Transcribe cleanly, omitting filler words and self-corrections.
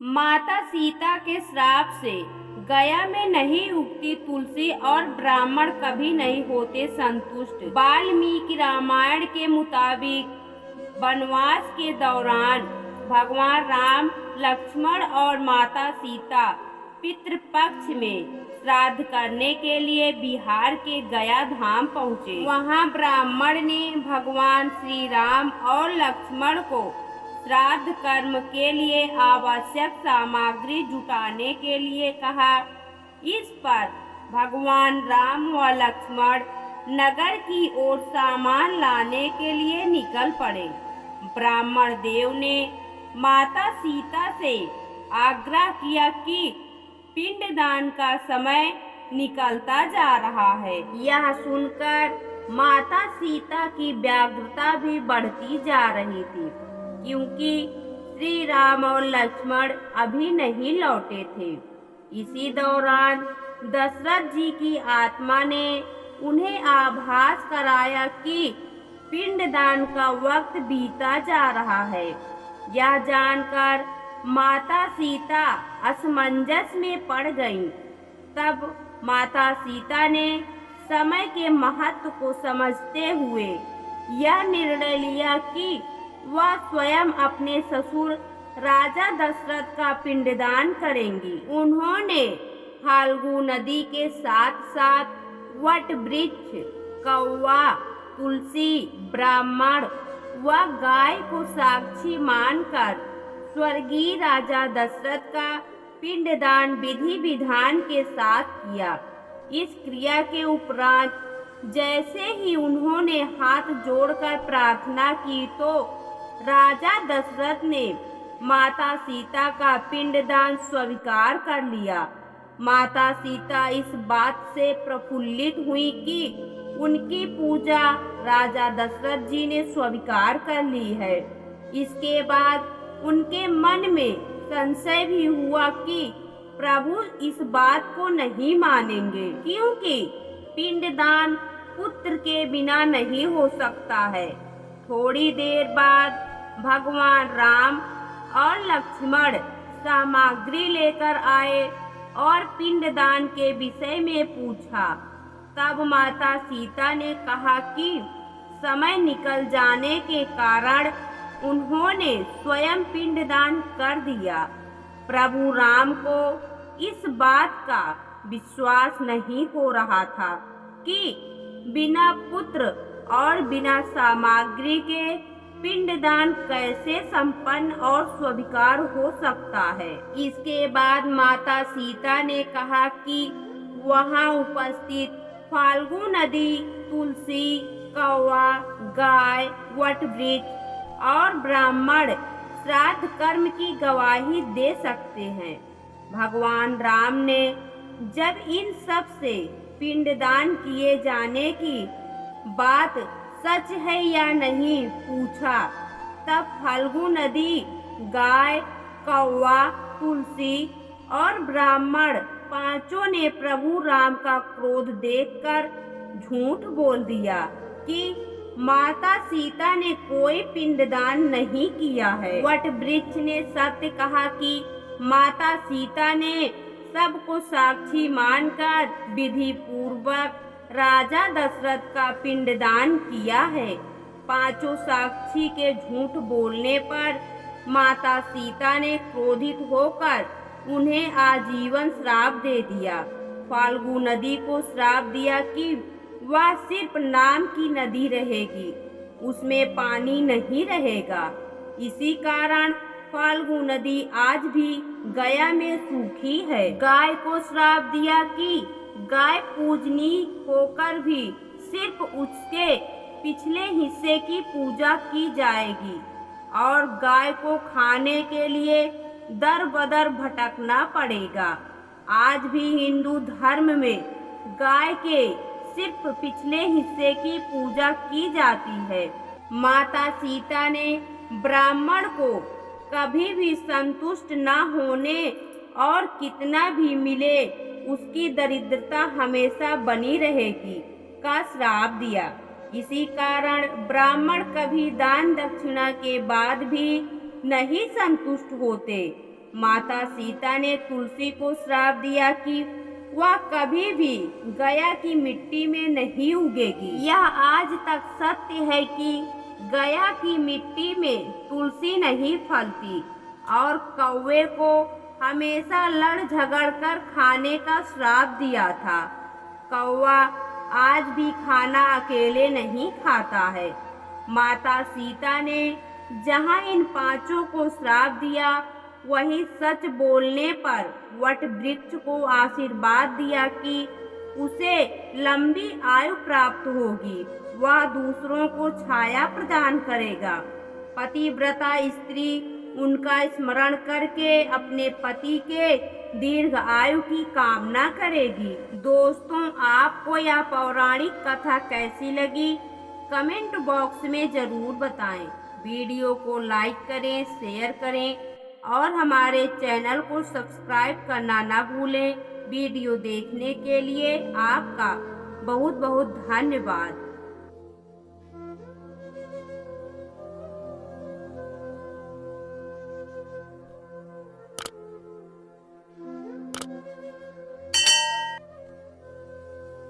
माता सीता के श्राप से गया में नहीं उगती तुलसी और ब्राह्मण कभी नहीं होते संतुष्ट। वाल्मीकि रामायण के मुताबिक वनवास के दौरान भगवान राम, लक्ष्मण और माता सीता पितृपक्ष में श्राद्ध करने के लिए बिहार के गया धाम पहुँचे। वहाँ ब्राह्मण ने भगवान श्री राम और लक्ष्मण को श्राद्ध कर्म के लिए आवश्यक सामग्री जुटाने के लिए कहा। इस पर भगवान राम व लक्ष्मण नगर की ओर सामान लाने के लिए निकल पड़े। ब्राह्मण देव ने माता सीता से आग्रह किया कि पिंडदान का समय निकलता जा रहा है। यह सुनकर माता सीता की व्यग्रता भी बढ़ती जा रही थी, क्योंकि श्री राम और लक्ष्मण अभी नहीं लौटे थे। इसी दौरान दशरथ जी की आत्मा ने उन्हें आभास कराया कि पिंडदान का वक्त बीता जा रहा है। यह जानकर माता सीता असमंजस में पड़ गईं। तब माता सीता ने समय के महत्व को समझते हुए यह निर्णय लिया कि वह स्वयं अपने ससुर राजा दशरथ का पिंडदान करेंगी। उन्होंने फाल्गु नदी के साथ साथ वट वृक्ष, कौवा, तुलसी, ब्राह्मण व गाय को साक्षी मानकर स्वर्गीय राजा दशरथ का पिंडदान विधि विधान के साथ किया। इस क्रिया के उपरांत जैसे ही उन्होंने हाथ जोड़कर प्रार्थना की तो राजा दशरथ ने माता सीता का पिंडदान स्वीकार कर लिया। माता सीता इस बात से प्रफुल्लित हुई कि उनकी पूजा राजा दशरथ जी ने स्वीकार कर ली है। इसके बाद उनके मन में संशय भी हुआ कि प्रभु इस बात को नहीं मानेंगे, क्योंकि पिंडदान पुत्र के बिना नहीं हो सकता है। थोड़ी देर बाद भगवान राम और लक्ष्मण सामग्री लेकर आए और पिंडदान के विषय में पूछा। तब माता सीता ने कहा कि समय निकल जाने के कारण उन्होंने स्वयं पिंडदान कर दिया। प्रभु राम को इस बात का विश्वास नहीं हो रहा था कि बिना पुत्र और बिना सामग्री के पिंडदान कैसे संपन्न और स्वीकार हो सकता है। इसके बाद माता सीता ने कहा कि वहां उपस्थित फाल्गु नदी, तुलसी, कौवा, गाय, वट वृक्ष और ब्राह्मण श्राद्ध कर्म की गवाही दे सकते हैं। भगवान राम ने जब इन सब से पिंडदान किए जाने की बात सच है या नहीं पूछा, तब फाल्गु नदी, गाय, कौवा, तुलसी और ब्राह्मण पांचों ने प्रभु राम का क्रोध देखकर झूठ बोल दिया कि माता सीता ने कोई पिंडदान नहीं किया है। वट वृक्ष ने सत्य कहा कि माता सीता ने सबको साक्षी मानकर विधि पूर्वक राजा दशरथ का पिंडदान किया है। पांचों साक्षी के झूठ बोलने पर माता सीता ने क्रोधित होकर उन्हें आजीवन श्राप दे दिया। फाल्गु नदी को श्राप दिया कि वह सिर्फ नाम की नदी रहेगी, उसमें पानी नहीं रहेगा। इसी कारण फाल्गु नदी आज भी गया में सूखी है। गाय को श्राप दिया कि गाय पूजनीय होकर भी सिर्फ उसके पिछले हिस्से की पूजा की जाएगी और गाय को खाने के लिए दर बदर भटकना पड़ेगा। आज भी हिंदू धर्म में गाय के सिर्फ पिछले हिस्से की पूजा की जाती है। माता सीता ने ब्राह्मण को कभी भी संतुष्ट न होने और कितना भी मिले उसकी दरिद्रता हमेशा बनी रहेगी का श्राप दिया। इसी कारण ब्राह्मण कभी दान दक्षिणा के बाद भी नहीं संतुष्ट होते। माता सीता ने तुलसी को श्राप दिया कि वह कभी भी गया की मिट्टी में नहीं उगेगी। यह आज तक सत्य है कि गया की मिट्टी में तुलसी नहीं फलती और कौवे को हमेशा लड़ झगड़ कर खाने का श्राप दिया था। कौवा आज भी खाना अकेले नहीं खाता है। माता सीता ने जहाँ इन पांचों को श्राप दिया, वहीं सच बोलने पर वट वृक्ष को आशीर्वाद दिया कि उसे लंबी आयु प्राप्त होगी, वह दूसरों को छाया प्रदान करेगा। पतिव्रता स्त्री उनका स्मरण करके अपने पति के दीर्घ आयु की कामना करेगी। दोस्तों, आपको यह पौराणिक कथा कैसी लगी कमेंट बॉक्स में जरूर बताएं। वीडियो को लाइक करें, शेयर करें और हमारे चैनल को सब्सक्राइब करना ना भूलें। वीडियो देखने के लिए आपका बहुत बहुत धन्यवाद।